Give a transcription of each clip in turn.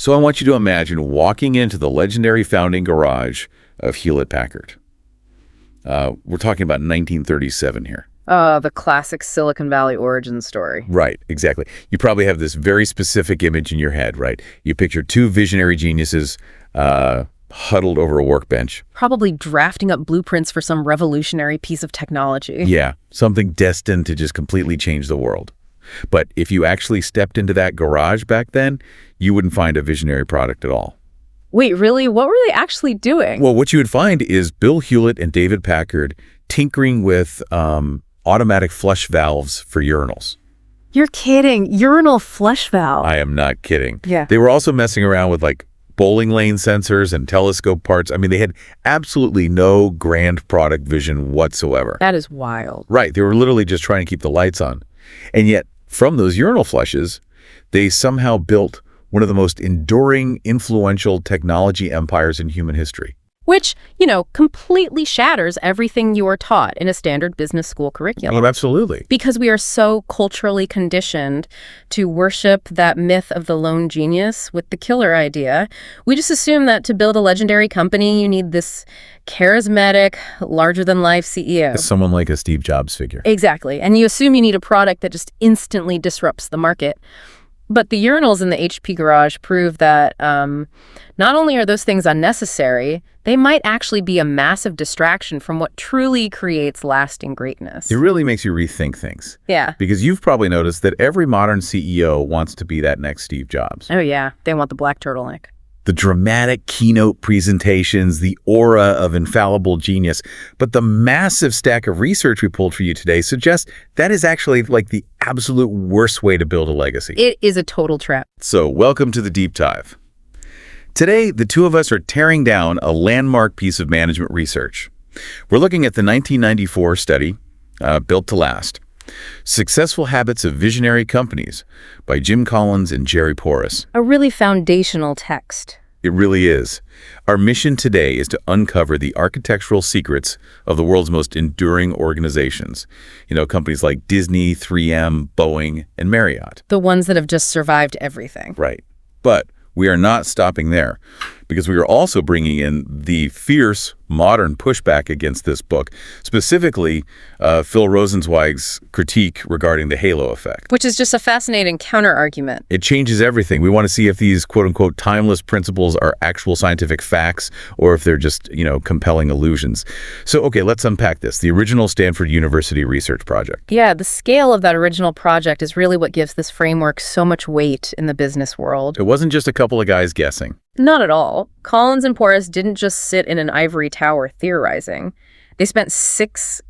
So I want you to imagine walking into the legendary founding garage of Hewlett-Packard. We're talking about 1937 here. The classic Silicon Valley origin story. Right, exactly. You probably have this very specific image in your head, right? You picture two visionary geniuses huddled over a workbench. Probably drafting up blueprints for some revolutionary piece of technology. Yeah, something destined to just completely change the world. But if you actually stepped into that garage back then, you wouldn't find a visionary product at all. Wait, really? What were they actually doing? Well, what you would find is Bill Hewlett and David Packard tinkering with automatic flush valves for urinals. You're kidding. Urinal flush valve. I am not kidding. Yeah. They were also messing around with like bowling lane sensors and telescope parts. I mean, they had absolutely no grand product vision whatsoever. That is wild. Right. They were literally just trying to keep the lights on. And yet, from those urinal flushes, they somehow built one of the most enduring, influential technology empires in human history. Which, completely shatters everything you are taught in a standard business school curriculum. Oh, absolutely. Because we are so culturally conditioned to worship that myth of the lone genius with the killer idea. We just assume that to build a legendary company, you need this charismatic, larger-than-life CEO. Someone like a Steve Jobs figure. Exactly. And you assume you need a product that just instantly disrupts the market. But the urinals in the HP garage prove that not only are those things unnecessary, they might actually be a massive distraction from what truly creates lasting greatness. It really makes you rethink things. Yeah. Because you've probably noticed that every modern CEO wants to be that next Steve Jobs. Oh, yeah. They want the black turtleneck. The dramatic keynote presentations, the aura of infallible genius. But the massive stack of research we pulled for you today suggests that is actually like the absolute worst way to build a legacy. It is a total trap. So welcome to the Deep Dive. Today, the two of us are tearing down a landmark piece of management research. We're looking at the 1994 study, Built to Last, Successful Habits of Visionary Companies by Jim Collins and Jerry Porras. A really foundational text. It really is. Our mission today is to uncover the architectural secrets of the world's most enduring organizations. Companies like Disney, 3M, Boeing, and Marriott. The ones that have just survived everything. Right. But we are not stopping there, because we are also bringing in the fierce modern pushback against this book, specifically Phil Rosenzweig's critique regarding the halo effect. Which is just a fascinating counter-argument. It changes everything. We want to see if these quote-unquote timeless principles are actual scientific facts or if they're just, compelling illusions. So, okay, let's unpack this. The original Stanford University research project. Yeah, the scale of that original project is really what gives this framework so much weight in the business world. It wasn't just a couple of guys guessing. Not at all. Collins and Porras didn't just sit in an ivory tower theorizing. They spent 6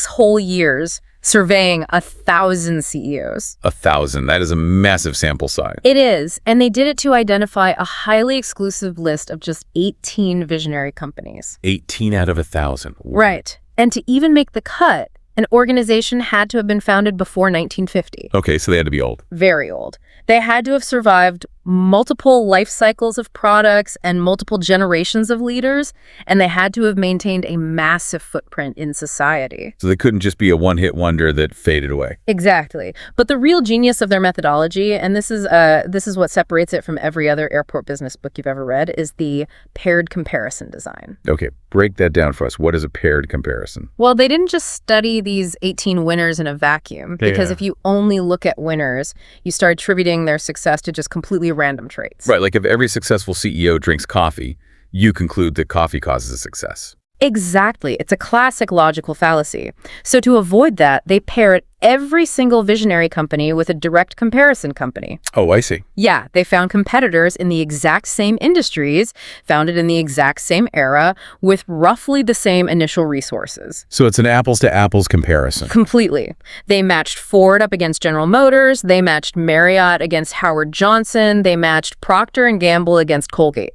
whole years, surveying 1,000 CEOs. 1,000. That is a massive sample size. It is. And they did it to identify a highly exclusive list of just 18 visionary companies. 18 out of 1,000. Right. And to even make the cut, an organization had to have been founded before 1950. Okay, so they had to be old. Very old. They had to have survived multiple life cycles of products and multiple generations of leaders, and they had to have maintained a massive footprint in society. So they couldn't just be a one-hit wonder that faded away. Exactly. But the real genius of their methodology, and this is what separates it from every other airport business book you've ever read, is the paired comparison design. Okay, break that down for us. What is a paired comparison? Well, they didn't just study these 18 winners in a vacuum, because if you only look at winners, you start attributing their success to just completely random traits. Right, like if every successful CEO drinks coffee, you conclude that coffee causes success. Exactly. It's a classic logical fallacy. So to avoid that, they paired every single visionary company with a direct comparison company. Oh, I see. Yeah, they found competitors in the exact same industries, founded in the exact same era, with roughly the same initial resources. So it's an apples-to-apples comparison. Completely. They matched Ford up against General Motors, they matched Marriott against Howard Johnson, they matched Procter & Gamble against Colgate.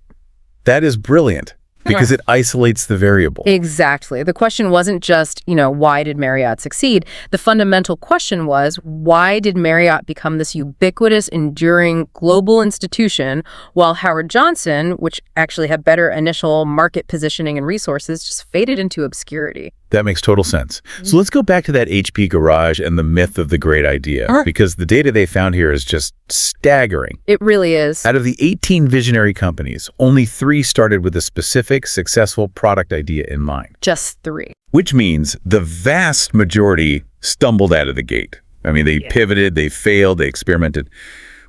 That is brilliant. Because it isolates the variable. Exactly. The question wasn't just, why did Marriott succeed? The fundamental question was, why did Marriott become this ubiquitous, enduring global institution while Howard Johnson, which actually had better initial market positioning and resources, just faded into obscurity? That makes total sense. So let's go back to that HP garage and the myth of the great idea, because the data they found here is just staggering. It really is. Out of the 18 visionary companies, only 3 started with a specific, successful product idea in mind. Just 3. Which means the vast majority stumbled out of the gate. I mean, they pivoted, they failed, they experimented,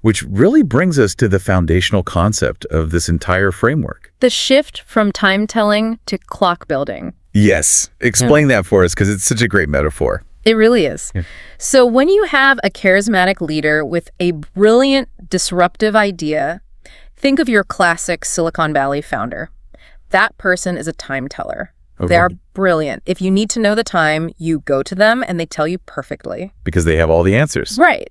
which really brings us to the foundational concept of this entire framework. The shift from time telling to clock building. Yes. Explain that for us, because it's such a great metaphor. It really is. Yeah. So when you have a charismatic leader with a brilliant, disruptive idea, think of your classic Silicon Valley founder. That person is a time teller. Okay. They are brilliant. If you need to know the time, you go to them and they tell you perfectly. Because they have all the answers. Right.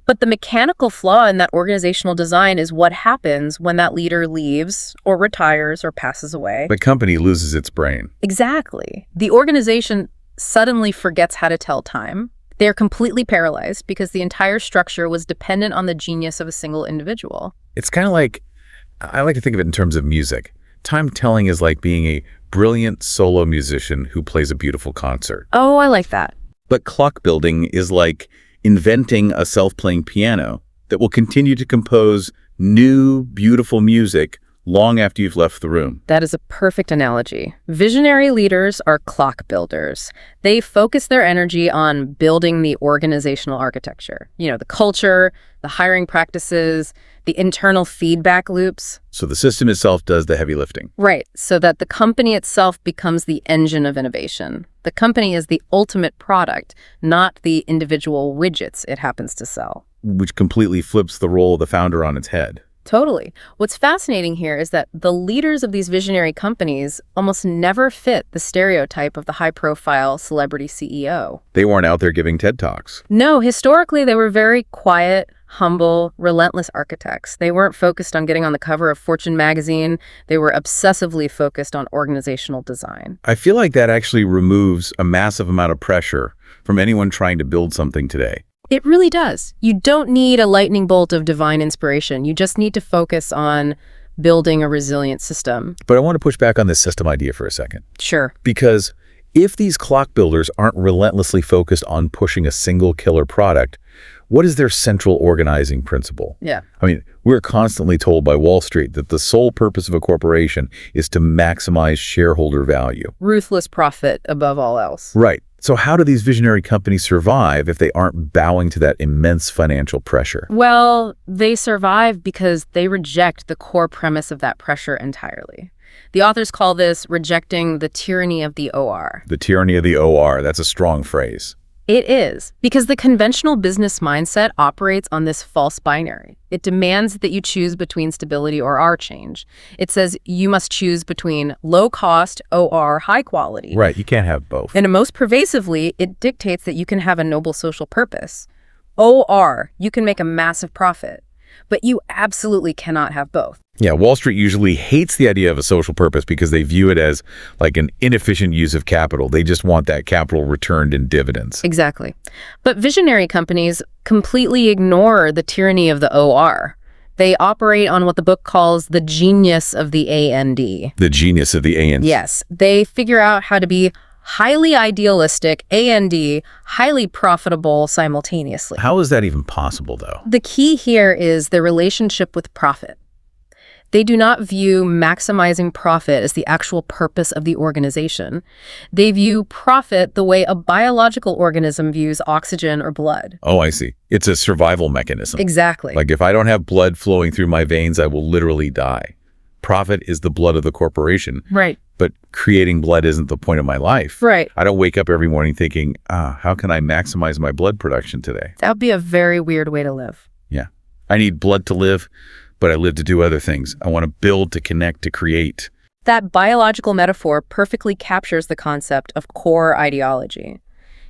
But the mechanical flaw in that organizational design is what happens when that leader leaves or retires or passes away. The company loses its brain. Exactly. The organization suddenly forgets how to tell time. They're completely paralyzed because the entire structure was dependent on the genius of a single individual. It's kind of like, I like to think of it in terms of music. Time telling is like being a brilliant solo musician who plays a beautiful concert. Oh, I like that. But clock building is like inventing a self-playing piano that will continue to compose new, beautiful music long after you've left the room. That is a perfect analogy. Visionary leaders are clock builders. They focus their energy on building the organizational architecture. You know, the culture, the hiring practices, the internal feedback loops. So the system itself does the heavy lifting. Right, so that the company itself becomes the engine of innovation. The company is the ultimate product, not the individual widgets it happens to sell. Which completely flips the role of the founder on its head. Totally. What's fascinating here is that the leaders of these visionary companies almost never fit the stereotype of the high-profile celebrity CEO. They weren't out there giving TED Talks. No, historically they were very quiet, humble, relentless architects. They weren't focused on getting on the cover of Fortune magazine. They were obsessively focused on organizational design. I feel like that actually removes a massive amount of pressure from anyone trying to build something today. It really does. You don't need a lightning bolt of divine inspiration. You just need to focus on building a resilient system. But I want to push back on this system idea for a second. Sure. Because if these clock builders aren't relentlessly focused on pushing a single killer product, what is their central organizing principle? Yeah. I mean, we're constantly told by Wall Street that the sole purpose of a corporation is to maximize shareholder value. Ruthless profit above all else. Right. So how do these visionary companies survive if they aren't bowing to that immense financial pressure? Well, they survive because they reject the core premise of that pressure entirely. The authors call this rejecting the tyranny of the OR. The tyranny of the OR, that's a strong phrase. It is, because the conventional business mindset operates on this false binary. It demands that you choose between stability or R change. It says you must choose between low cost, OR, high quality. Right, you can't have both. And most pervasively, it dictates that you can have a noble social purpose. OR, you can make a massive profit, but you absolutely cannot have both. Yeah, Wall Street usually hates the idea of a social purpose because they view it as like an inefficient use of capital. They just want that capital returned in dividends. Exactly. But visionary companies completely ignore the tyranny of the OR. They operate on what the book calls the genius of the A&D. The genius of the A&D. Yes. They figure out how to be highly idealistic, A&D, highly profitable simultaneously. How is that even possible, though? The key here is the relationship with profit. They do not view maximizing profit as the actual purpose of the organization. They view profit the way a biological organism views oxygen or blood. Oh, I see. It's a survival mechanism. Exactly. Like if I don't have blood flowing through my veins, I will literally die. Profit is the blood of the corporation. Right. But creating blood isn't the point of my life. Right. I don't wake up every morning thinking, how can I maximize my blood production today? That would be a very weird way to live. Yeah. I need blood to live, but I live to do other things. I want to build, to connect, to create. That biological metaphor perfectly captures the concept of core ideology.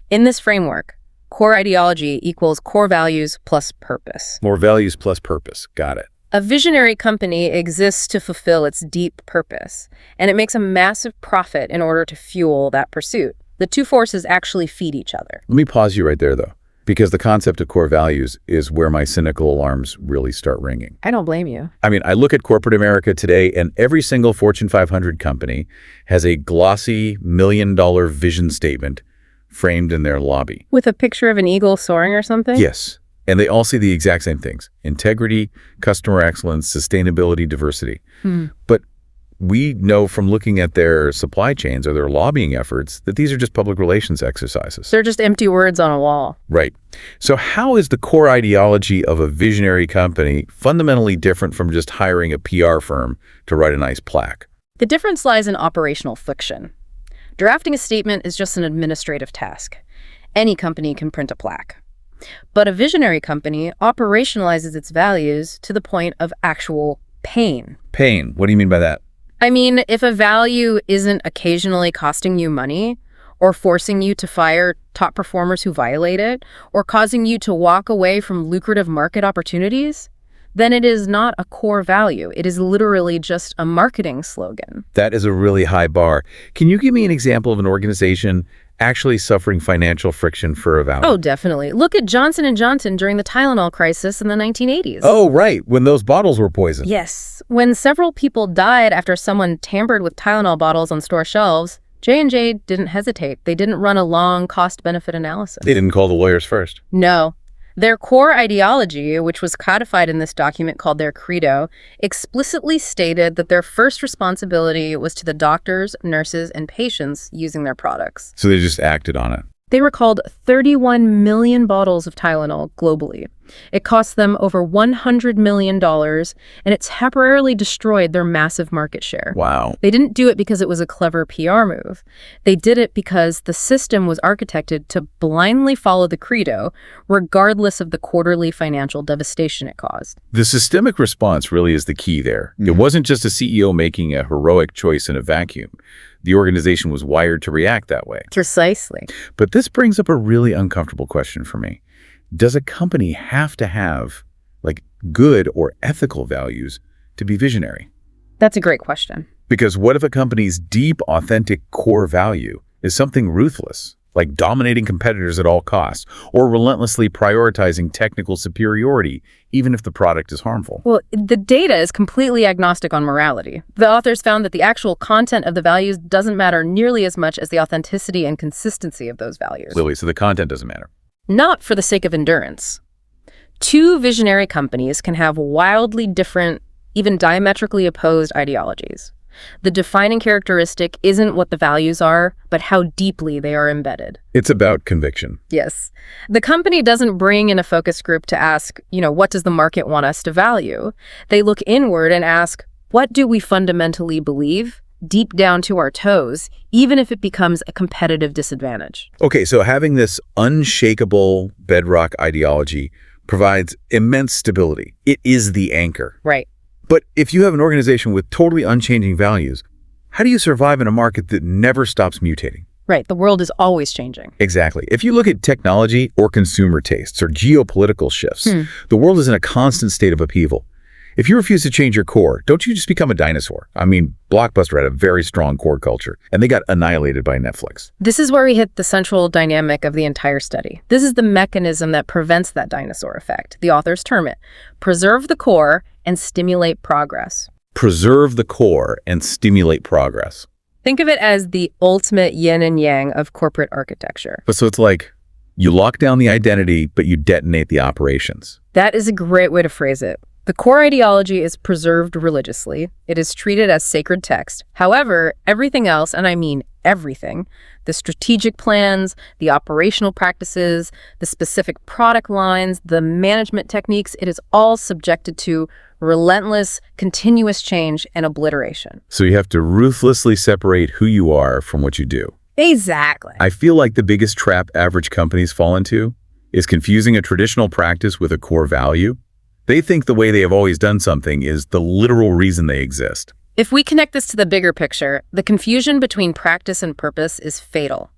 In this framework, core ideology equals core values plus purpose. More values plus purpose. Got it. A visionary company exists to fulfill its deep purpose, and it makes a massive profit in order to fuel that pursuit. The two forces actually feed each other. Let me pause you right there, though, Because the concept of core values is where my cynical alarms really start ringing. I don't blame you. I mean, I look at corporate America today, and every single Fortune 500 company has a glossy $1 million vision statement framed in their lobby. With a picture of an eagle soaring or something? Yes. And they all say the exact same things: integrity, customer excellence, sustainability, diversity. But we know from looking at their supply chains or their lobbying efforts that these are just public relations exercises. They're just empty words on a wall. Right. So how is the core ideology of a visionary company fundamentally different from just hiring a PR firm to write a nice plaque? The difference lies in operational friction. Drafting a statement is just an administrative task. Any company can print a plaque. But a visionary company operationalizes its values to the point of actual pain. Pain. What do you mean by that? I mean, if a value isn't occasionally costing you money, or forcing you to fire top performers who violate it, or causing you to walk away from lucrative market opportunities, then it is not a core value. It is literally just a marketing slogan. That is a really high bar. Can you give me an example of an organization actually suffering financial friction for a value? Oh, definitely. Look at Johnson & Johnson during the Tylenol crisis in the 1980s. Oh, right. When those bottles were poisoned. Yes. When several people died after someone tampered with Tylenol bottles on store shelves, J&J didn't hesitate. They didn't run a long cost-benefit analysis. They didn't call the lawyers first. No. Their core ideology, which was codified in this document called their credo, explicitly stated that their first responsibility was to the doctors, nurses, and patients using their products. So they just acted on it. They recalled 31 million bottles of Tylenol globally. It cost them over $100 million, and it temporarily destroyed their massive market share. Wow. They didn't do it because it was a clever PR move. They did it because the system was architected to blindly follow the credo, regardless of the quarterly financial devastation it caused. The systemic response really is the key there. It wasn't just a CEO making a heroic choice in a vacuum. The organization was wired to react that way. Precisely. But this brings up a really uncomfortable question for me. Does a company have to have, good or ethical values to be visionary? That's a great question. Because what if a company's deep, authentic core value is something ruthless, like dominating competitors at all costs, or relentlessly prioritizing technical superiority, even if the product is harmful? Well, the data is completely agnostic on morality. The authors found that the actual content of the values doesn't matter nearly as much as the authenticity and consistency of those values. Lily, so the content doesn't matter. Not for the sake of endurance. Two visionary companies can have wildly different, even diametrically opposed ideologies. The defining characteristic isn't what the values are, but how deeply they are embedded. It's about conviction. Yes. The company doesn't bring in a focus group to ask, what does the market want us to value? They look inward and ask, what do we fundamentally believe? Deep down to our toes, even if it becomes a competitive disadvantage. Okay, so having this unshakable bedrock ideology provides immense stability. It is the anchor. Right. But if you have an organization with totally unchanging values, how do you survive in a market that never stops mutating? Right. The world is always changing. Exactly. If you look at technology or consumer tastes or geopolitical shifts, the world is in a constant state of upheaval. If you refuse to change your core, don't you just become a dinosaur? I mean, Blockbuster had a very strong core culture, and they got annihilated by Netflix. This is where we hit the central dynamic of the entire study. This is the mechanism that prevents that dinosaur effect. The authors term it, preserve the core and stimulate progress. Preserve the core and stimulate progress. Think of it as the ultimate yin and yang of corporate architecture. But so it's like you lock down the identity, but you detonate the operations. That is a great way to phrase it. The core ideology is preserved religiously. It is treated as sacred text. However, everything else, and I mean everything, the strategic plans, the operational practices, the specific product lines, the management techniques, it is all subjected to relentless, continuous change and obliteration. So you have to ruthlessly separate who you are from what you do. Exactly. I feel like the biggest trap average companies fall into is confusing a traditional practice with a core value. They think the way they have always done something is the literal reason they exist. If we connect this to the bigger picture, the confusion between practice and purpose is fatal.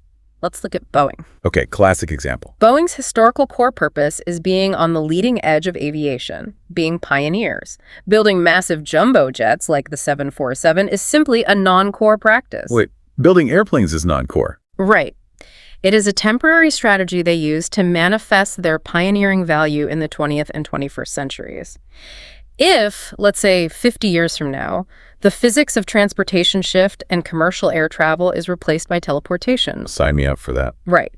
Let's look at Boeing. Okay, classic example. Boeing's historical core purpose is being on the leading edge of aviation, being pioneers. Building massive jumbo jets like the 747 is simply a non-core practice. Wait, building airplanes is non-core. Right. It is a temporary strategy they use to manifest their pioneering value in the 20th and 21st centuries. If, let's say, 50 years from now, the physics of transportation shift and commercial air travel is replaced by teleportation. Sign me up for that. Right.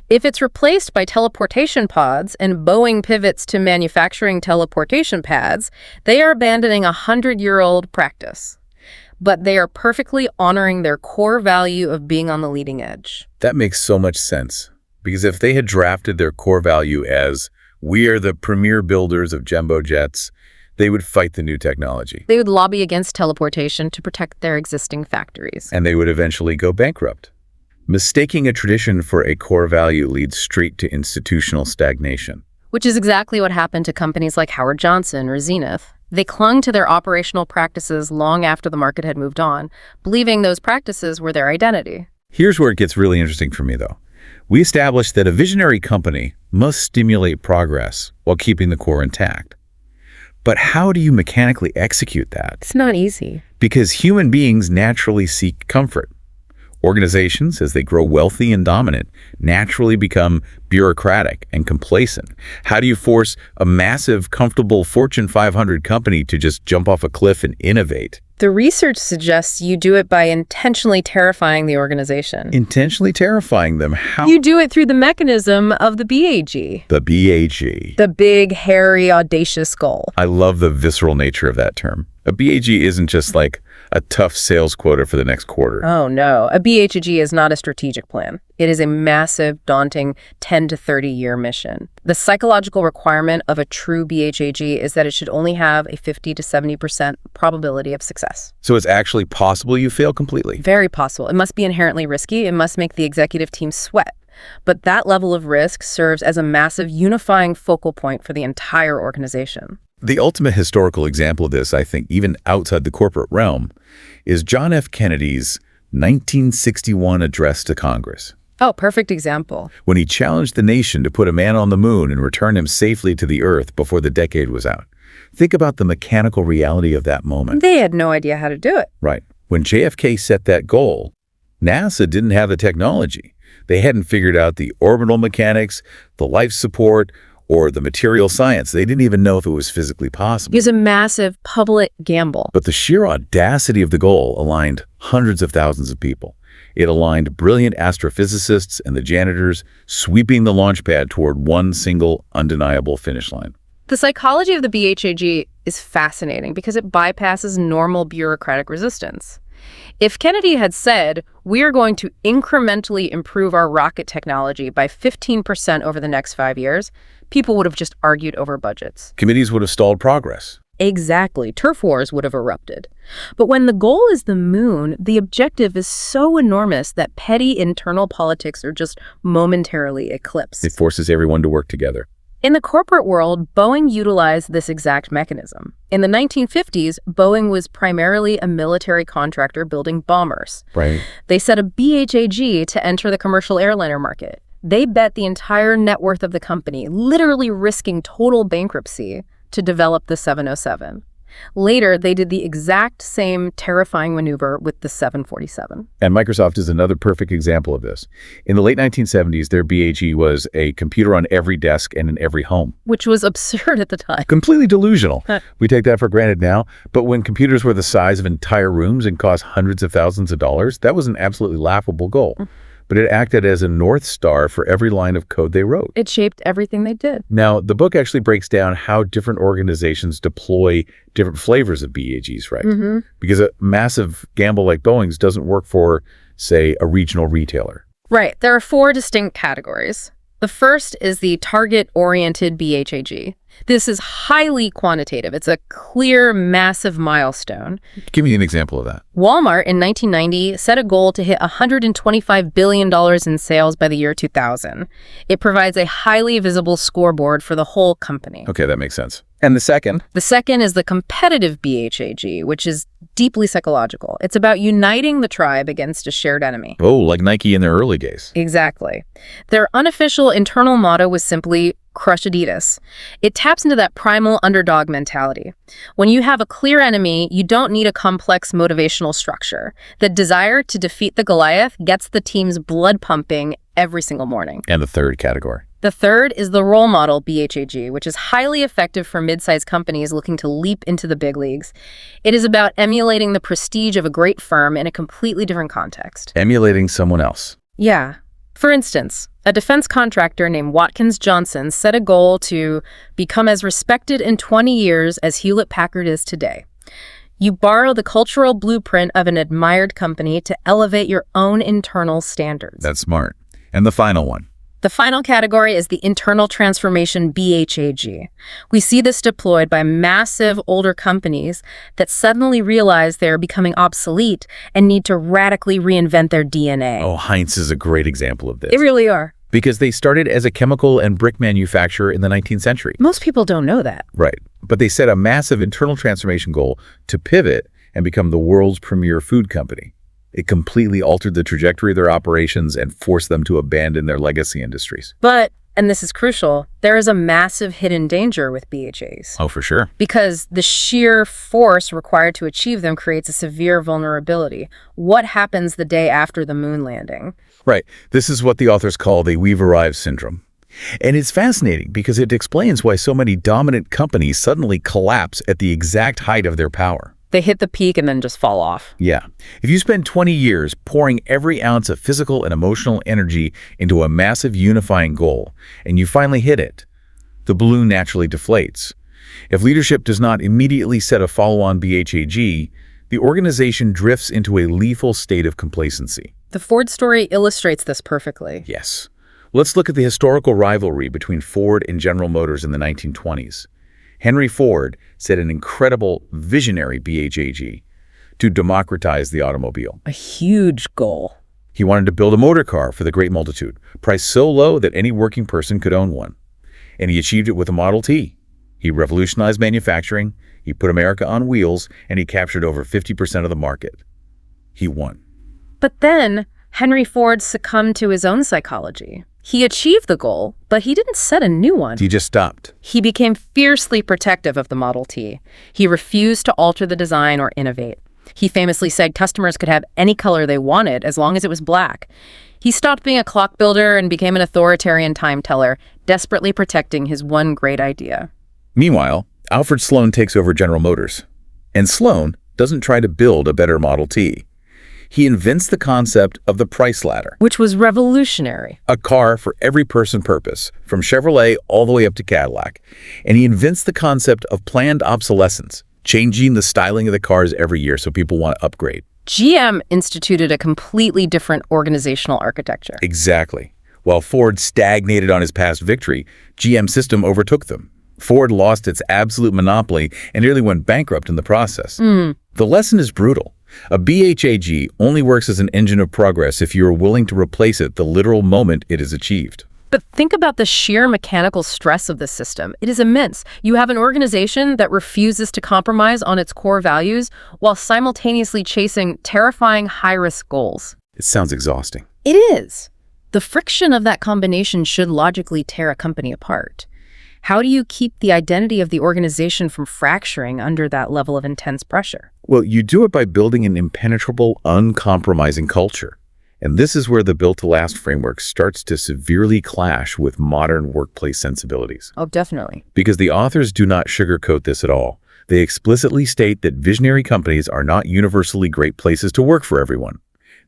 If it's replaced by teleportation pods and Boeing pivots to manufacturing teleportation pads, they are abandoning a 100-year-old practice. But they are perfectly honoring their core value of being on the leading edge. That makes so much sense. Because if they had drafted their core value as, we are the premier builders of jumbo jets, they would fight the new technology. They would lobby against teleportation to protect their existing factories. And they would eventually go bankrupt. Mistaking a tradition for a core value leads straight to institutional stagnation. Which is exactly what happened to companies like Howard Johnson or Zenith. They clung to their operational practices long after the market had moved on, believing those practices were their identity. Here's where it gets really interesting for me, though. We established that a visionary company must stimulate progress while keeping the core intact. But how do you mechanically execute that? It's not easy. Because human beings naturally seek comfort. Organizations, as they grow wealthy and dominant, naturally become bureaucratic and complacent. How do you force a massive, comfortable Fortune 500 company to just jump off a cliff and innovate? The research suggests you do it by intentionally terrifying the organization. Intentionally terrifying them? How? You do it through the mechanism of the BAG. The BAG. The big, hairy, audacious goal. I love the visceral nature of that term. A BAG isn't just like a tough sales quota for the next quarter. Oh, no. A BHG is not a strategic plan. It is a massive, daunting 10 to 30-year mission. The psychological requirement of a true BHAG is that it should only have a 50 to 70% probability of success. So it's actually possible you fail completely? Very possible. It must be inherently risky. It must make the executive team sweat. But that level of risk serves as a massive unifying focal point for the entire organization. The ultimate historical example of this, I think, even outside the corporate realm, is John F. Kennedy's 1961 address to Congress. Oh, perfect example. When he challenged the nation to put a man on the moon and return him safely to the Earth before the decade was out. Think about the mechanical reality of that moment. They had no idea how to do it. Right. When JFK set that goal, NASA didn't have the technology. They hadn't figured out the orbital mechanics, the life support, or the material science. They didn't even know if it was physically possible. It was a massive public gamble. But the sheer audacity of the goal aligned hundreds of thousands of people. It aligned brilliant astrophysicists and the janitors, sweeping the launch pad toward one single, undeniable finish line. The psychology of the BHAG is fascinating because it bypasses normal bureaucratic resistance. If Kennedy had said, we are going to incrementally improve our rocket technology by 15% over the next 5 years, people would have just argued over budgets. Committees would have stalled progress. Exactly. Turf wars would have erupted. But when the goal is the moon, the objective is so enormous that petty internal politics are just momentarily eclipsed. It forces everyone to work together. In the corporate world, Boeing utilized this exact mechanism. In the 1950s, Boeing was primarily a military contractor building bombers. Right. They set a BHAG to enter the commercial airliner market. They bet the entire net worth of the company, literally risking total bankruptcy, to develop the 707. Later, they did the exact same terrifying maneuver with the 747. And Microsoft is another perfect example of this. In the late 1970s, their BAG was a computer on every desk and in every home. Which was absurd at the time. Completely delusional. We take that for granted now. But when computers were the size of entire rooms and cost hundreds of thousands of dollars, that was an absolutely laughable goal. But it acted as a North Star for every line of code they wrote. It shaped everything they did. Now, the book actually breaks down how different organizations deploy different flavors of BAGs, right? Mm-hmm. Because a massive gamble like Boeing's doesn't work for, say, a regional retailer. Right. There are 4 distinct categories. The first is the target-oriented BHAG. This is highly quantitative. It's a clear, massive milestone. Give me an example of that. Walmart in 1990 set a goal to hit $125 billion in sales by the year 2000. It provides a highly visible scoreboard for the whole company. Okay, that makes sense. And the second? The second is the competitive BHAG, which is deeply psychological. It's about uniting the tribe against a shared enemy. Oh, like Nike in their early days. Exactly. Their unofficial internal motto was simply crush Adidas. It taps into that primal underdog mentality. When you have a clear enemy, you don't need a complex motivational structure. The desire to defeat the Goliath gets the team's blood pumping every single morning. And the third category? The third is the role model BHAG, which is highly effective for mid-sized companies looking to leap into the big leagues. It is about emulating the prestige of a great firm in a completely different context. Emulating someone else. Yeah. For instance, a defense contractor named Watkins Johnson set a goal to become as respected in 20 years as Hewlett-Packard is today. You borrow the cultural blueprint of an admired company to elevate your own internal standards. That's smart. And the final one? The final category is the internal transformation BHAG. We see this deployed by massive older companies that suddenly realize they're becoming obsolete and need to radically reinvent their DNA. Oh, Heinz is a great example of this. They really are. Because they started as a chemical and brick manufacturer in the 19th century. Most people don't know that. Right. But they set a massive internal transformation goal to pivot and become the world's premier food company. It completely altered the trajectory of their operations and forced them to abandon their legacy industries. But, and this is crucial, there is a massive hidden danger with BHAs. Oh, for sure. Because the sheer force required to achieve them creates a severe vulnerability. What happens the day after the moon landing? Right. This is what the authors call the "we've arrived" syndrome. And it's fascinating because it explains why so many dominant companies suddenly collapse at the exact height of their power. They hit the peak and then just fall off. Yeah. If you spend 20 years pouring every ounce of physical and emotional energy into a massive unifying goal, and you finally hit it, the balloon naturally deflates. If leadership does not immediately set a follow-on BHAG, the organization drifts into a lethal state of complacency. The Ford story illustrates this perfectly. Yes. Let's look at the historical rivalry between Ford and General Motors in the 1920s. Henry Ford set an incredible visionary BHAG to democratize the automobile. A huge goal. He wanted to build a motor car for the great multitude, priced so low that any working person could own one. And he achieved it with a Model T. He revolutionized manufacturing, he put America on wheels, and he captured over 50% of the market. He won. But then, Henry Ford succumbed to his own psychology. He achieved the goal, but he didn't set a new one. He just stopped. He became fiercely protective of the Model T. He refused to alter the design or innovate. He famously said customers could have any color they wanted as long as it was black. He stopped being a clock builder and became an authoritarian time teller, desperately protecting his one great idea. Meanwhile, Alfred Sloan takes over General Motors. And Sloan doesn't try to build a better Model T. He invents the concept of the price ladder. Which was revolutionary. A car for every person purpose, from Chevrolet all the way up to Cadillac. And he invents the concept of planned obsolescence, changing the styling of the cars every year so people want to upgrade. GM instituted a completely different organizational architecture. Exactly. While Ford stagnated on his past victory, GM system overtook them. Ford lost its absolute monopoly and nearly went bankrupt in the process. The lesson is brutal. A BHAG only works as an engine of progress if you are willing to replace it the literal moment it is achieved. But think about the sheer mechanical stress of this system. It is immense. You have an organization that refuses to compromise on its core values while simultaneously chasing terrifying high-risk goals. It sounds exhausting. It is. The friction of that combination should logically tear a company apart. How do you keep the identity of the organization from fracturing under that level of intense pressure? Well, you do it by building an impenetrable, uncompromising culture. And this is where the Built to Last framework starts to severely clash with modern workplace sensibilities. Oh, definitely. Because the authors do not sugarcoat this at all. They explicitly state that visionary companies are not universally great places to work for everyone.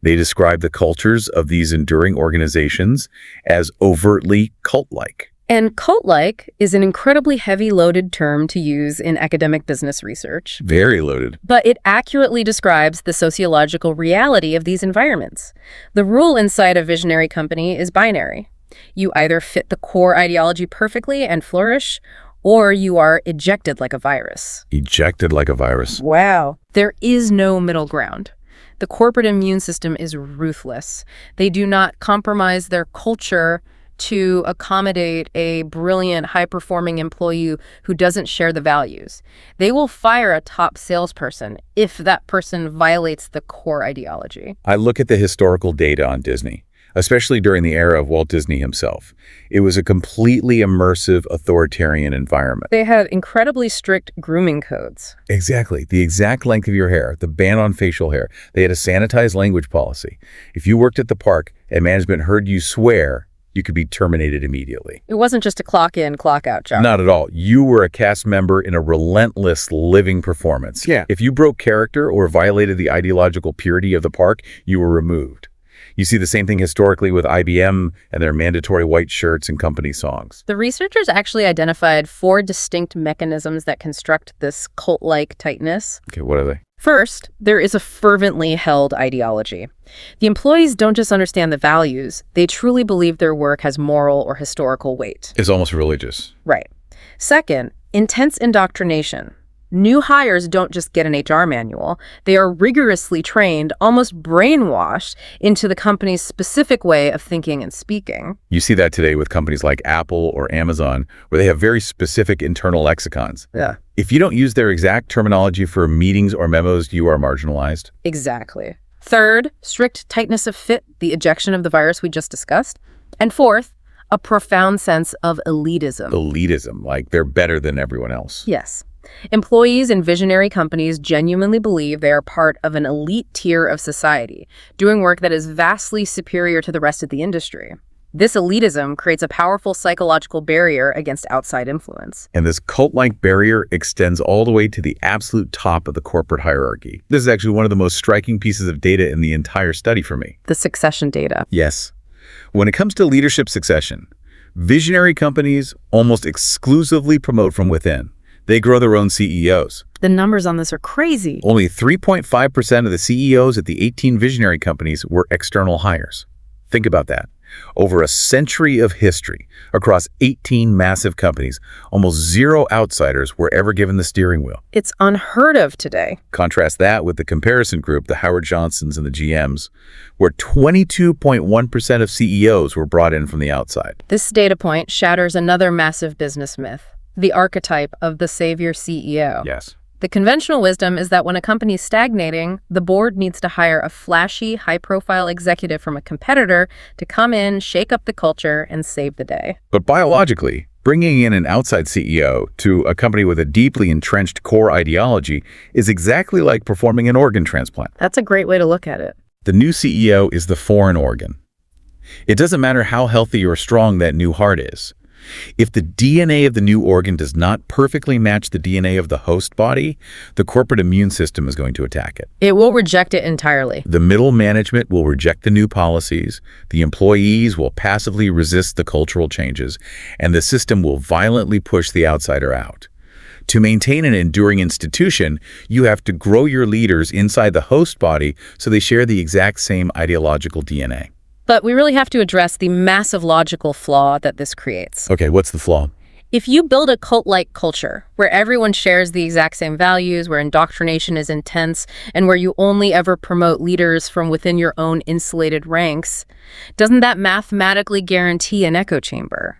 They describe the cultures of these enduring organizations as overtly cult-like. And cult-like is an incredibly heavy-loaded term to use in academic business research. Very loaded. But it accurately describes the sociological reality of these environments. The rule inside a visionary company is binary. You either fit the core ideology perfectly and flourish, or you are ejected like a virus. Ejected like a virus. Wow. There is no middle ground. The corporate immune system is ruthless. They do not compromise their culture to accommodate a brilliant, high-performing employee who doesn't share the values. They will fire a top salesperson if that person violates the core ideology. I look at the historical data on Disney, especially during the era of Walt Disney himself. It was a completely immersive, authoritarian environment. They had incredibly strict grooming codes. Exactly. The exact length of your hair, the ban on facial hair. They had a sanitized language policy. If you worked at the park and management heard you swear, you could be terminated immediately. It wasn't just a clock in, clock out job. Not at all. You were a cast member in a relentless living performance. Yeah. If you broke character or violated the ideological purity of the park, you were removed. You see the same thing historically with IBM and their mandatory white shirts and company songs. The researchers actually identified 4 distinct mechanisms that construct this cult-like tightness. Okay, what are they? First, there is a fervently held ideology. The employees don't just understand the values, they truly believe their work has moral or historical weight. It's almost religious. Right. Second, intense indoctrination. New hires don't just get an HR manual. They are rigorously trained, almost brainwashed, into the company's specific way of thinking and speaking. You see that today with companies like Apple or Amazon, where they have very specific internal lexicons. Yeah. If you don't use their exact terminology for meetings or memos, you are marginalized. Exactly. Third, strict tightness of fit, the ejection of the virus we just discussed. And fourth, a profound sense of elitism. Elitism, like they're better than everyone else. Yes. Employees in visionary companies genuinely believe they are part of an elite tier of society, doing work that is vastly superior to the rest of the industry. This elitism creates a powerful psychological barrier against outside influence. And this cult-like barrier extends all the way to the absolute top of the corporate hierarchy. This is actually one of the most striking pieces of data in the entire study for me. The succession data. Yes. When it comes to leadership succession, visionary companies almost exclusively promote from within. They grow their own CEOs. The numbers on this are crazy. Only 3.5% of the CEOs at the 18 visionary companies were external hires. Think about that. Over a century of history, across 18 massive companies, almost 0 outsiders were ever given the steering wheel. It's unheard of today. Contrast that with the comparison group, the Howard Johnsons and the GMs, where 22.1% of CEOs were brought in from the outside. This data point shatters another massive business myth, the archetype of the savior CEO. Yes. The conventional wisdom is that when a company is stagnating, the board needs to hire a flashy, high-profile executive from a competitor to come in, shake up the culture, and save the day. But biologically, bringing in an outside CEO to a company with a deeply entrenched core ideology is exactly like performing an organ transplant. That's a great way to look at it. The new CEO is the foreign organ. It doesn't matter how healthy or strong that new heart is. If the DNA of the new organ does not perfectly match the DNA of the host body, the corporate immune system is going to attack it. It will reject it entirely. The middle management will reject the new policies, the employees will passively resist the cultural changes, and the system will violently push the outsider out. To maintain an enduring institution, you have to grow your leaders inside the host body so they share the exact same ideological DNA. But we really have to address the massive logical flaw that this creates. Okay, what's the flaw? If you build a cult-like culture where everyone shares the exact same values, where indoctrination is intense, and where you only ever promote leaders from within your own insulated ranks, doesn't that mathematically guarantee an echo chamber?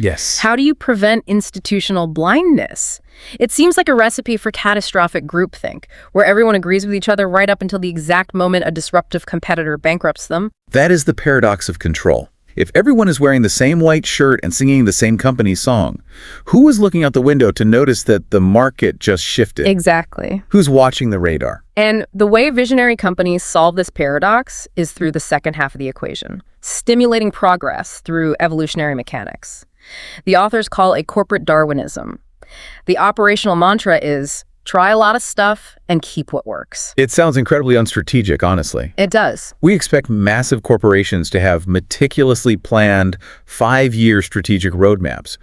Yes. How do you prevent institutional blindness? It seems like a recipe for catastrophic groupthink, where everyone agrees with each other right up until the exact moment a disruptive competitor bankrupts them. That is the paradox of control. If everyone is wearing the same white shirt and singing the same company's song, who is looking out the window to notice that the market just shifted? Exactly. Who's watching the radar? And the way visionary companies solve this paradox is through the second half of the equation, stimulating progress through evolutionary mechanics. The authors call it corporate Darwinism. The operational mantra is, try a lot of stuff and keep what works. It sounds incredibly unstrategic, honestly. It does. We expect massive corporations to have meticulously planned 5-year strategic roadmaps.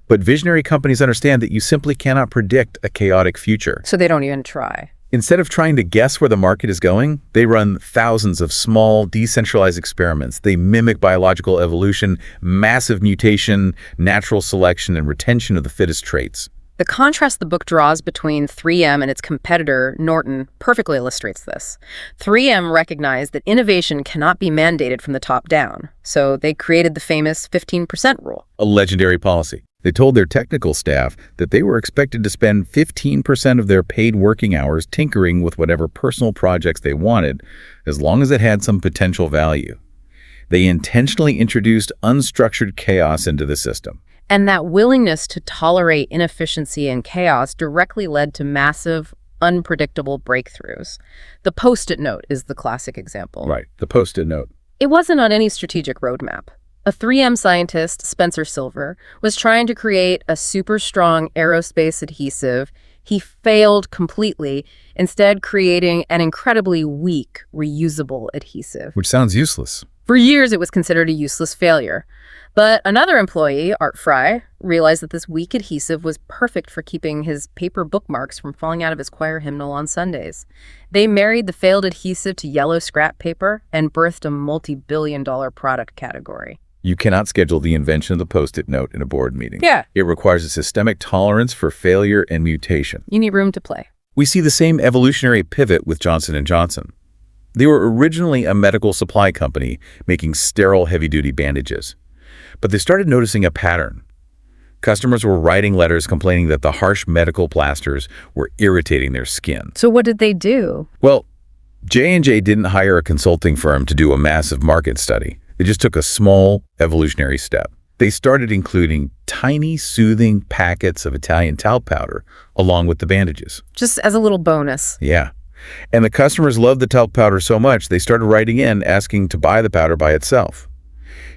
But visionary companies understand that you simply cannot predict a chaotic future. So they don't even try. Instead of trying to guess where the market is going, they run thousands of small, decentralized experiments. They mimic biological evolution, massive mutation, natural selection, and retention of the fittest traits. The contrast the book draws between 3M and its competitor, Norton, perfectly illustrates this. 3M recognized that innovation cannot be mandated from the top down, so they created the famous 15% rule. A legendary policy. They told their technical staff that they were expected to spend 15% of their paid working hours tinkering with whatever personal projects they wanted, as long as it had some potential value. They intentionally introduced unstructured chaos into the system. And that willingness to tolerate inefficiency and chaos directly led to massive, unpredictable breakthroughs. The Post-it note is the classic example. Right, the Post-it note. It wasn't on any strategic roadmap. A 3M scientist, Spencer Silver, was trying to create a super strong aerospace adhesive. He failed completely, instead creating an incredibly weak, reusable adhesive. Which sounds useless. For years, it was considered a useless failure. But another employee, Art Fry, realized that this weak adhesive was perfect for keeping his paper bookmarks from falling out of his choir hymnal on Sundays. They married the failed adhesive to yellow scrap paper and birthed a multi-billion-dollar product category. You cannot schedule the invention of the Post-it note in a board meeting. Yeah. It requires a systemic tolerance for failure and mutation. You need room to play. We see the same evolutionary pivot with Johnson & Johnson. They were originally a medical supply company making sterile heavy-duty bandages. But they started noticing a pattern. Customers were writing letters complaining that the harsh medical plasters were irritating their skin. So what did they do? Well, J&J didn't hire a consulting firm to do a massive market study. They just took a small evolutionary step. They started including tiny, soothing packets of Italian talc powder along with the bandages. Just as a little bonus. Yeah. And the customers loved the talc powder so much, they started writing in asking to buy the powder by itself.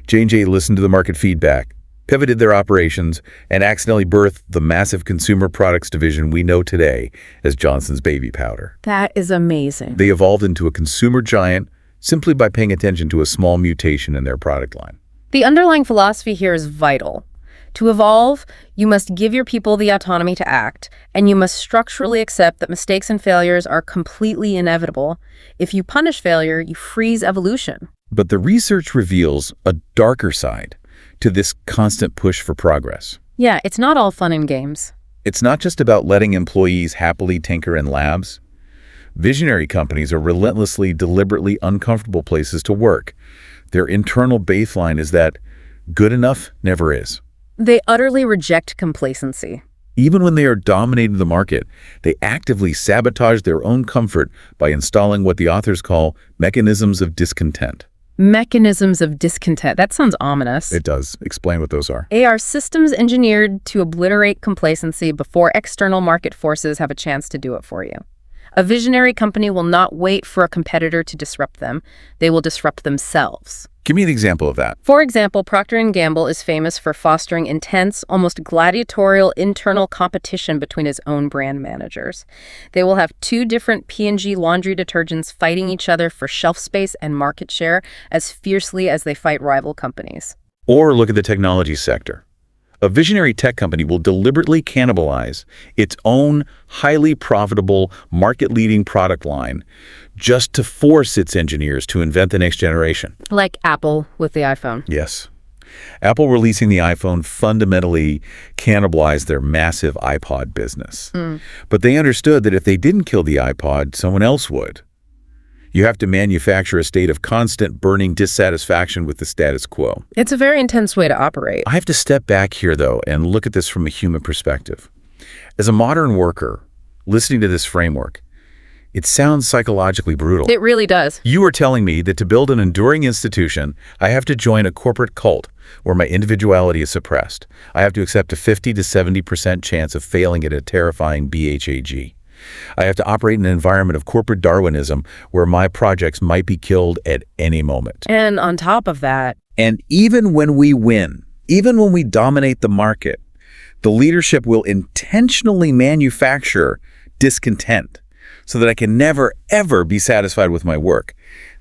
J&J listened to the market feedback, pivoted their operations, and accidentally birthed the massive consumer products division we know today as Johnson's Baby Powder. That is amazing. They evolved into a consumer giant simply by paying attention to a small mutation in their product line. The underlying philosophy here is vital. To evolve, you must give your people the autonomy to act, and you must structurally accept that mistakes and failures are completely inevitable. If you punish failure, you freeze evolution. But the research reveals a darker side to this constant push for progress. Yeah, it's not all fun and games. It's not just about letting employees happily tinker in labs. Visionary companies are relentlessly, deliberately uncomfortable places to work. Their internal baseline is that good enough never is. They utterly reject complacency. Even when they are dominating the market, they actively sabotage their own comfort by installing what the authors call mechanisms of discontent. Mechanisms of discontent. That sounds ominous. It does. Explain what those are. They are systems engineered to obliterate complacency before external market forces have a chance to do it for you. A visionary company will not wait for a competitor to disrupt them. They will disrupt themselves. Give me an example of that. For example, Procter & Gamble is famous for fostering intense, almost gladiatorial internal competition between its own brand managers. They will have two different P&G laundry detergents fighting each other for shelf space and market share as fiercely as they fight rival companies. Or look at the technology sector. A visionary tech company will deliberately cannibalize its own highly profitable, market-leading product line just to force its engineers to invent the next generation. Like Apple with the iPhone. Yes. Apple releasing the iPhone fundamentally cannibalized their massive iPod business. But they understood that if they didn't kill the iPod, someone else would. You have to manufacture a state of constant burning dissatisfaction with the status quo. It's a very intense way to operate. I have to step back here, though, and look at this from a human perspective. As a modern worker, listening to this framework, it sounds psychologically brutal. It really does. You are telling me that to build an enduring institution, I have to join a corporate cult where my individuality is suppressed. I have to accept a 50 to 70% chance of failing at a terrifying BHAG. I have to operate in an environment of corporate Darwinism where my projects might be killed at any moment. And on top of that, and even when we win, even when we dominate the market, the leadership will intentionally manufacture discontent so that I can never, ever be satisfied with my work.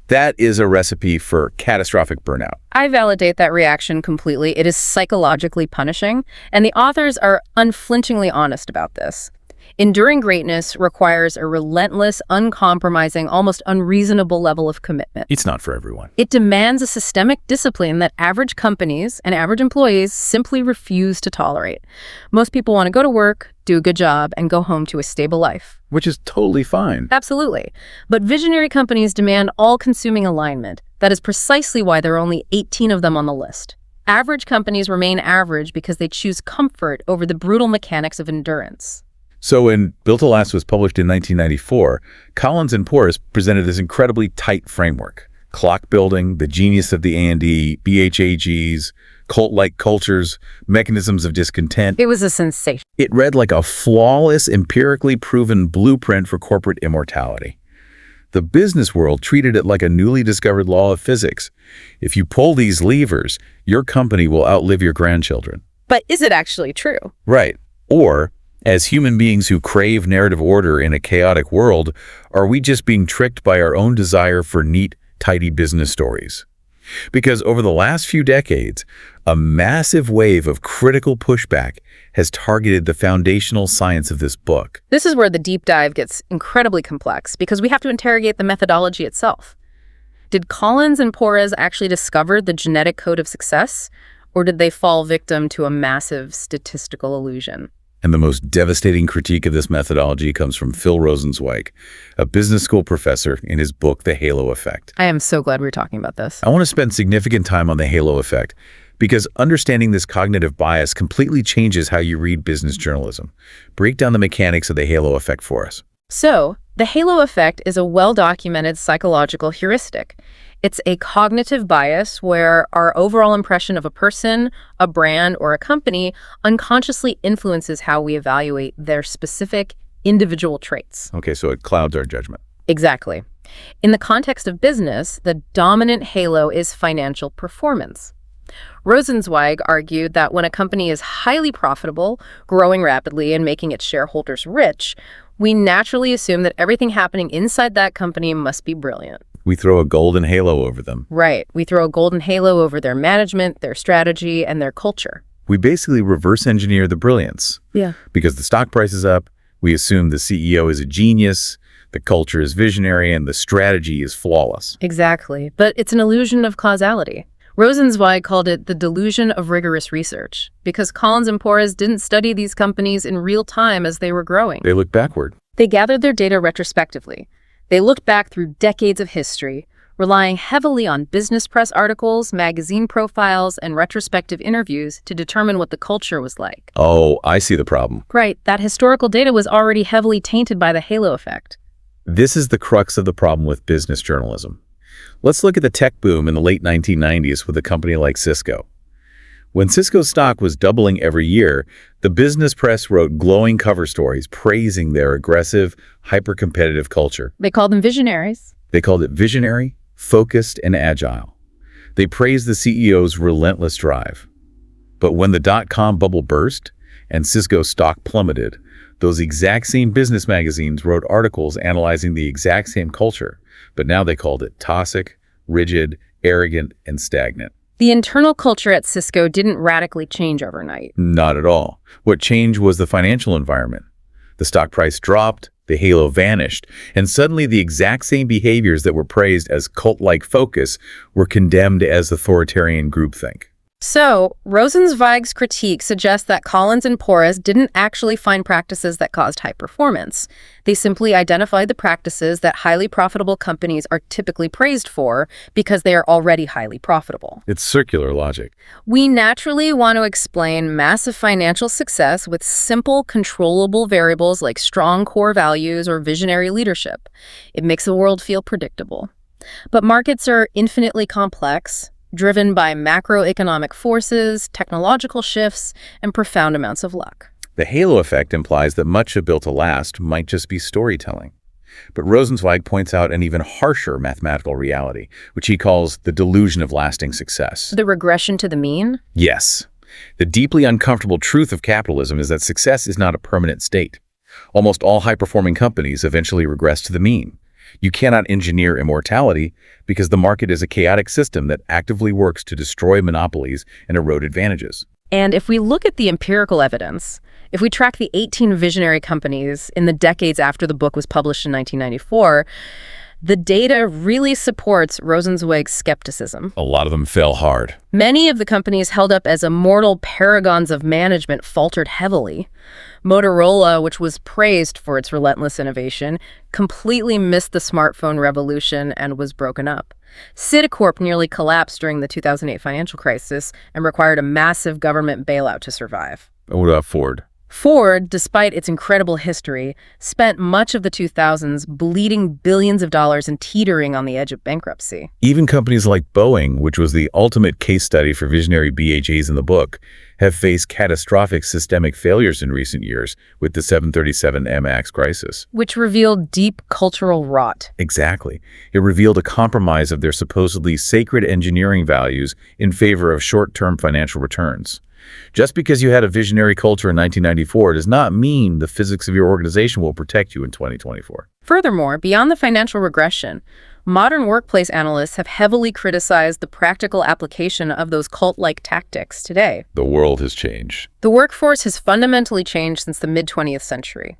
That is a recipe for catastrophic burnout. I validate that reaction completely. It is psychologically punishing, and the authors are unflinchingly honest about this. Enduring greatness requires a relentless, uncompromising, almost unreasonable level of commitment. It's not for everyone. It demands a systemic discipline that average companies and average employees simply refuse to tolerate. Most people want to go to work, do a good job, and go home to a stable life. Which is totally fine. Absolutely. But visionary companies demand all-consuming alignment. That is precisely why there are only 18 of them on the list. Average companies remain average because they choose comfort over the brutal mechanics of endurance. So when Built to Last was published in 1994, Collins and Porras presented this incredibly tight framework. Clock building, the genius of the A&D, BHAGs, cult-like cultures, mechanisms of discontent. It was a sensation. It read like a flawless, empirically proven blueprint for corporate immortality. The business world treated it like a newly discovered law of physics. If you pull these levers, your company will outlive your grandchildren. But is it actually true? Right. Or, as human beings who crave narrative order in a chaotic world, are we just being tricked by our own desire for neat, tidy business stories? Because over the last few decades, a massive wave of critical pushback has targeted the foundational science of this book. This is where the deep dive gets incredibly complex because we have to interrogate the methodology itself. Did Collins and Porras actually discover the genetic code of success, or did they fall victim to a massive statistical illusion? And the most devastating critique of this methodology comes from Phil Rosenzweig, a business school professor, in his book, The Halo Effect. I am so glad we're talking about this. I want to spend significant time on the halo effect because understanding this cognitive bias completely changes how you read business journalism. Break down the mechanics of the halo effect for us. So, the halo effect is a well-documented psychological heuristic. It's a cognitive bias where our overall impression of a person, a brand, or a company unconsciously influences how we evaluate their specific individual traits. Okay, so it clouds our judgment. Exactly. In the context of business, the dominant halo is financial performance. Rosenzweig argued that when a company is highly profitable, growing rapidly, and making its shareholders rich, we naturally assume that everything happening inside that company must be brilliant. We throw a golden halo over them. Right. We throw a golden halo over their management, their strategy, and their culture. We basically reverse engineer the brilliance. Yeah. Because the stock price is up, we assume the CEO is a genius, the culture is visionary, and the strategy is flawless. Exactly. But it's an illusion of causality. Rosenzweig called it the delusion of rigorous research, because Collins and Porras didn't study these companies in real time as they were growing. They look backward. They gathered their data retrospectively. They looked back through decades of history, relying heavily on business press articles, magazine profiles, and retrospective interviews to determine what the culture was like. Oh, I see the problem. Right, that historical data was already heavily tainted by the halo effect. This is the crux of the problem with business journalism. Let's look at the tech boom in the late 1990s with a company like Cisco. When Cisco's stock was doubling every year, the business press wrote glowing cover stories praising their aggressive, hyper-competitive culture. They called them visionaries. They called it visionary, focused, and agile. They praised the CEO's relentless drive. But when the dot-com bubble burst and Cisco's stock plummeted, those exact same business magazines wrote articles analyzing the exact same culture, but now they called it toxic, rigid, arrogant, and stagnant. The internal culture at Cisco didn't radically change overnight. Not at all. What changed was the financial environment. The stock price dropped, the halo vanished, and suddenly the exact same behaviors that were praised as cult-like focus were condemned as authoritarian groupthink. So, Rosenzweig's critique suggests that Collins and Porras didn't actually find practices that caused high performance. They simply identified the practices that highly profitable companies are typically praised for because they are already highly profitable. It's circular logic. We naturally want to explain massive financial success with simple, controllable variables like strong core values or visionary leadership. It makes the world feel predictable. But markets are infinitely complex, driven by macroeconomic forces, technological shifts, and profound amounts of luck. The halo effect implies that much of Built to Last might just be storytelling. But Rosenzweig points out an even harsher mathematical reality, which he calls the delusion of lasting success. The regression to the mean? Yes. The deeply uncomfortable truth of capitalism is that success is not a permanent state. Almost all high-performing companies eventually regress to the mean. You cannot engineer immortality because the market is a chaotic system that actively works to destroy monopolies and erode advantages. And if we look at the empirical evidence, If we track the 18 visionary companies in the decades after the book was published in 1994, the data really supports Rosenzweig's skepticism. A lot of them fell hard. Many of the companies held up as immortal paragons of management faltered heavily. Motorola, which was praised for its relentless innovation, completely missed the smartphone revolution and was broken up. Citicorp nearly collapsed during the 2008 financial crisis and required a massive government bailout to survive. What about Ford? Ford, despite its incredible history, spent much of the 2000s bleeding billions of dollars and teetering on the edge of bankruptcy. Even companies like Boeing, which was the ultimate case study for visionary BHAs in the book, have faced catastrophic systemic failures in recent years with the 737 MAX crisis. Which revealed deep cultural rot. Exactly. It revealed a compromise of their supposedly sacred engineering values in favor of short-term financial returns. Just because you had a visionary culture in 1994 does not mean the physics of your organization will protect you in 2024. Furthermore, beyond the financial regression, modern workplace analysts have heavily criticized the practical application of those cult-like tactics today. The world has changed. The workforce has fundamentally changed since the mid-20th century.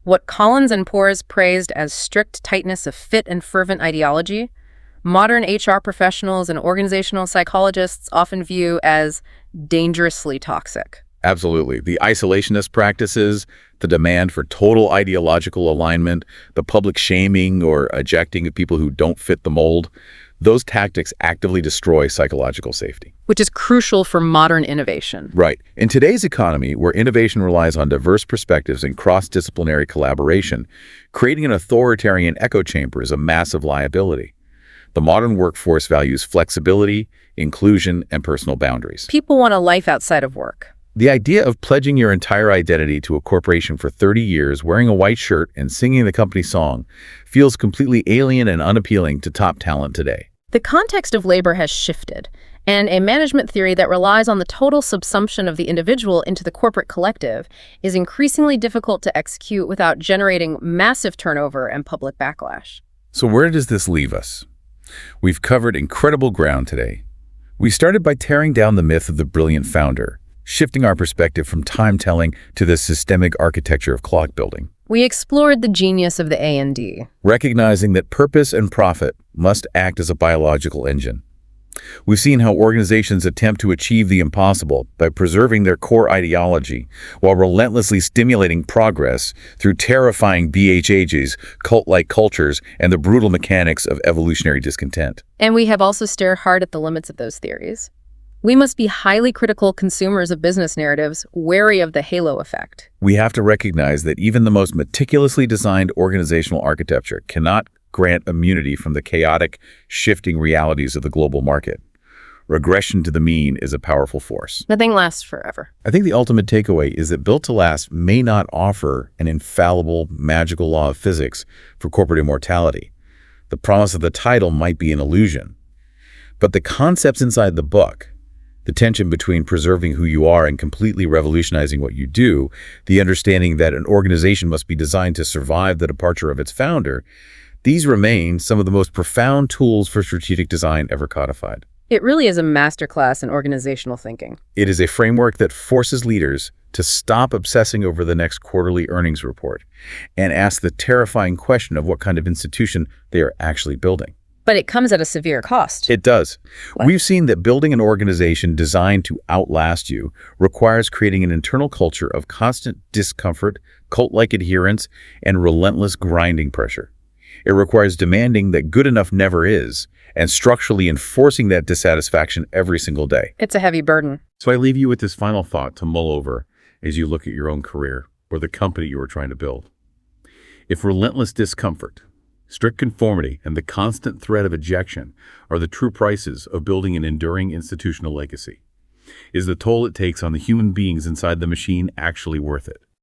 What Collins and Porras praised as strict tightness of fit and fervent ideology, modern HR professionals and organizational psychologists often view as dangerously toxic. Absolutely. The isolationist practices, the demand for total ideological alignment, the public shaming or ejecting of people who don't fit the mold, those tactics actively destroy psychological safety. Which is crucial for modern innovation. Right. In today's economy, where innovation relies on diverse perspectives and cross-disciplinary collaboration, creating an authoritarian echo chamber is a massive liability. The modern workforce values flexibility, inclusion, and personal boundaries. People want a life outside of work. The idea of pledging your entire identity to a corporation for 30 years, wearing a white shirt, and singing the company song feels completely alien and unappealing to top talent today. The context of labor has shifted, and a management theory that relies on the total subsumption of the individual into the corporate collective is increasingly difficult to execute without generating massive turnover and public backlash. So where does this leave us? We've covered incredible ground today. We started by tearing down the myth of the brilliant founder, shifting our perspective from time-telling to the systemic architecture of clock building. We explored the genius of the A&D, recognizing that purpose and profit must act as a biological engine. We've seen how organizations attempt to achieve the impossible by preserving their core ideology while relentlessly stimulating progress through terrifying BHAs, cult-like cultures, and the brutal mechanics of evolutionary discontent. And we have also stared hard at the limits of those theories. We must be highly critical consumers of business narratives, wary of the halo effect. We have to recognize that even the most meticulously designed organizational architecture cannot grant immunity from the chaotic, shifting realities of the global market. Regression to the mean is a powerful force. Nothing lasts forever. I think the ultimate takeaway is that Built to Last may not offer an infallible, magical law of physics for corporate immortality. The promise of the title might be an illusion. But the concepts inside the book, the tension between preserving who you are and completely revolutionizing what you do, the understanding that an organization must be designed to survive the departure of its founder, these remain some of the most profound tools for strategic design ever codified. It really is a masterclass in organizational thinking. It is a framework that forces leaders to stop obsessing over the next quarterly earnings report and ask the terrifying question of what kind of institution they are actually building. But it comes at a severe cost. It does. What? We've seen that building an organization designed to outlast you requires creating an internal culture of constant discomfort, cult-like adherence, and relentless grinding pressure. It requires demanding that good enough never is, and structurally enforcing that dissatisfaction every single day. It's a heavy burden. So I leave you with this final thought to mull over as you look at your own career or the company you are trying to build. If relentless discomfort, strict conformity, and the constant threat of ejection are the true prices of building an enduring institutional legacy, is the toll it takes on the human beings inside the machine actually worth it?